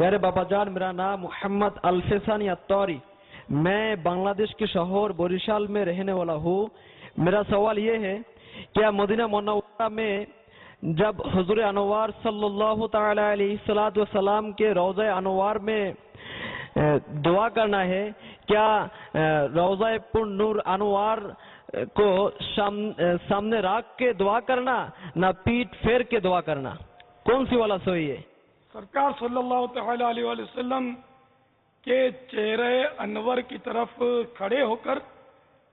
پیارے بابا جان، میرا نام محمد الفسانی الطوری، میں بنگلہ دیش کے شہر بریشال میں رہنے والا ہوں۔ میرا سوال یہ ہے کہ مدینہ منورہ میں جب حضور انوار صلی اللہ تعالی علیہ وسلم کے روضہ انوار میں دعا کرنا ہے، کیا روضہ پر نور انوار کو سامنے رکھ کے دعا کرنا، نہ پیٹ پھیر کے دعا کرنا، کون سی والا صحیح ہے؟ سرکار صلی اللہ تعالی علیہ وسلم کے چہرے انور کی طرف کھڑے ہو کر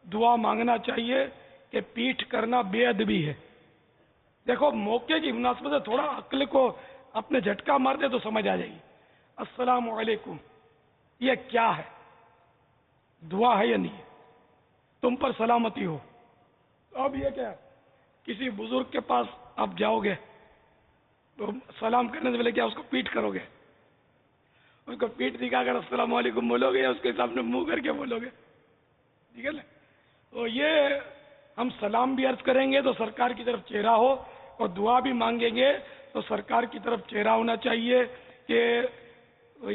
دعا مانگنا چاہیے کہ پیٹھ کرنا بے ادبی ہے۔ دیکھو، موقع کی مناسبت سے تھوڑا عقل کو اپنے جھٹکا مار دے تو سمجھ آ جائے گی۔ السلام علیکم، یہ کیا ہے؟ دعا ہے یا نہیں ہے؟ تم پر سلامتی ہو۔ اب یہ کیا ہے؟ کسی بزرگ کے پاس آپ جاؤ گے تو سلام کرنے سے پہلے کیا اس کو پیٹ کرو گے؟ اس کو پیٹ دکھا کر السلام علیکم بولو گے یا اس کے سامنے منہ کر کے بولو گے؟ ٹھیک ہے نا؟ تو یہ ہم سلام بھی عرض کریں گے تو سرکار کی طرف چہرہ ہو، اور دعا بھی مانگیں گے تو سرکار کی طرف چہرہ ہونا چاہیے۔ کہ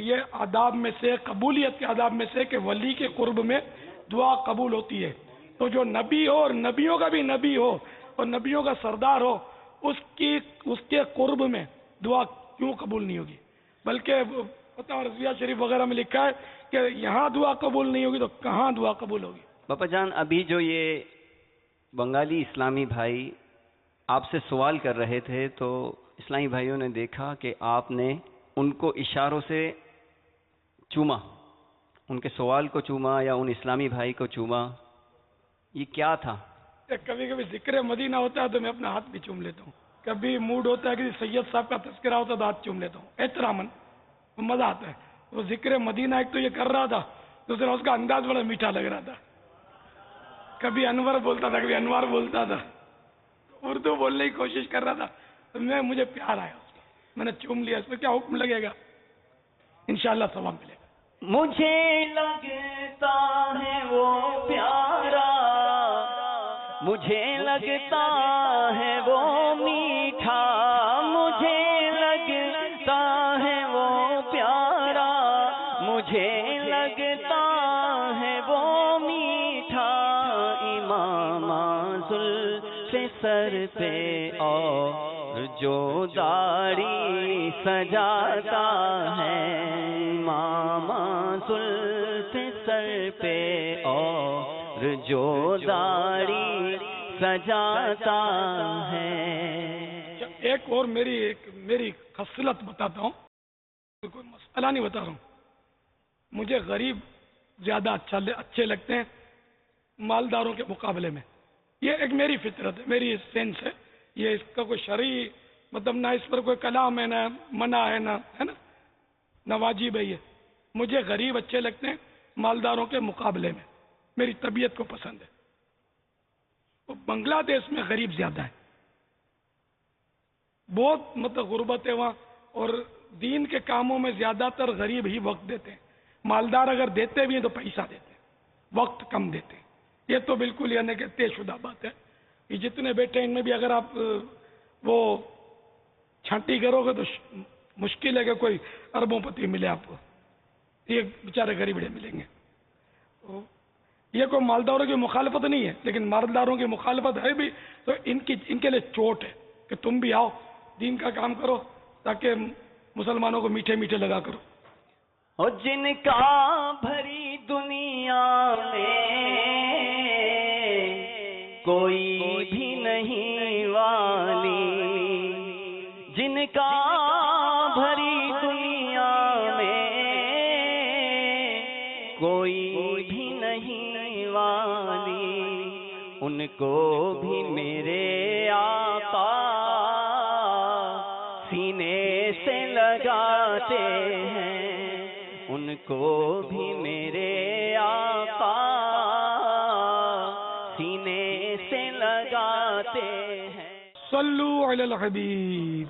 یہ آداب میں سے، قبولیت کے آداب میں سے، کہ ولی کے قرب میں دعا قبول ہوتی ہے۔ تو جو نبی ہو اور نبیوں کا بھی نبی ہو اور نبیوں کا سردار ہو، اس کے قرب میں دعا کیوں قبول نہیں ہوگی؟ بلکہ فتح رضویہ شریف وغیرہ میں لکھا ہے کہ یہاں دعا قبول نہیں ہوگی تو کہاں دعا قبول ہوگی؟ باپا جان، ابھی جو یہ بنگالی اسلامی بھائی آپ سے سوال کر رہے تھے تو اسلامی بھائیوں نے دیکھا کہ آپ نے ان کو اشاروں سے چوما، ان کے سوال کو چوما یا ان اسلامی بھائی کو چوما، یہ کیا تھا؟ کبھی کبھی ذکر مدینہ ہوتا ہے تو میں اپنا ہاتھ بھی چوم لیتا ہوں۔ کبھی موڈ ہوتا ہے، کسی سید صاحب کا تذکرہ ہوتا ہے تو ہاتھ چوم لیتا ہوں، احتراماً، مزہ آتا ہے۔ وہ ذکر مدینہ ایک تو یہ کر رہا تھا، دوسرا اس کا انداز بڑا میٹھا لگ رہا تھا۔ کبھی انور بولتا تھا، کبھی انوار بولتا تھا، اردو بولنے کی کوشش کر رہا تھا، تو مجھے پیار آیا اس پر، میں نے چوم لیا۔ اس پر کیا حکم لگے گا؟ انشاءاللہ ثواب ملے گا۔ مجھے لگتا ہے وہ پیارا، مجھے لگتا ہے وہ میٹھا، مجھے لگتا ہے وہ پیارا، مجھے لگتا ہے وہ میٹھا، امام زلف سر پہ اور جو داڑھی سجاتا ہے، امام زلف سر پہ اور جو داڑھی سجاتا ہے۔ ایک اور میری خصلت بتاتا ہوں، کوئی مسئلہ نہیں بتا رہا ہوں۔ مجھے غریب زیادہ اچھے لگتے ہیں مالداروں کے مقابلے میں۔ یہ ایک میری فطرت ہے، میری سینس ہے۔ یہ اس کا کوئی شرعی مطلب نہ اس پر کوئی کلام ہے، نہ منع ہے، نہ واجب ہے۔ یہ مجھے غریب اچھے لگتے ہیں مالداروں کے مقابلے میں، میری طبیعت کو پسند ہے۔ بنگلہ دیش میں غریب زیادہ ہے، بہت مطلب غربت ہے وہاں، اور دین کے کاموں میں زیادہ تر غریب ہی وقت دیتے ہیں۔ مالدار اگر دیتے بھی ہیں تو پیسہ دیتے ہیں، وقت کم دیتے ہیں۔ یہ تو بالکل یعنی کہ طے شدہ بات ہے۔ یہ جتنے بیٹھے ہیں ان میں بھی اگر آپ وہ چھانٹی کرو گے تو مشکل ہے کہ کوئی اربوں پتی ملے آپ کو، یہ بیچارے غریبڑے ملیں گے۔ یہ کوئی مالداروں کی مخالفت نہیں ہے، لیکن مالداروں کی مخالفت ہے بھی تو ان کے لیے چوٹ ہے کہ تم بھی آؤ، دین کا کام کرو، تاکہ مسلمانوں کو میٹھے میٹھے لگا کرو۔ اور جن کا بھری دنیا میں کوئی بھی نہیں والی، جن کا بھری دنیا میں کوئی بھی نہیں والی، ان کو بھی میرے آقا سینے سے لگاتے ہیں، ان کو بھی میرے آقا سینے سے لگاتے ہیں۔ صلو علی الحبیب۔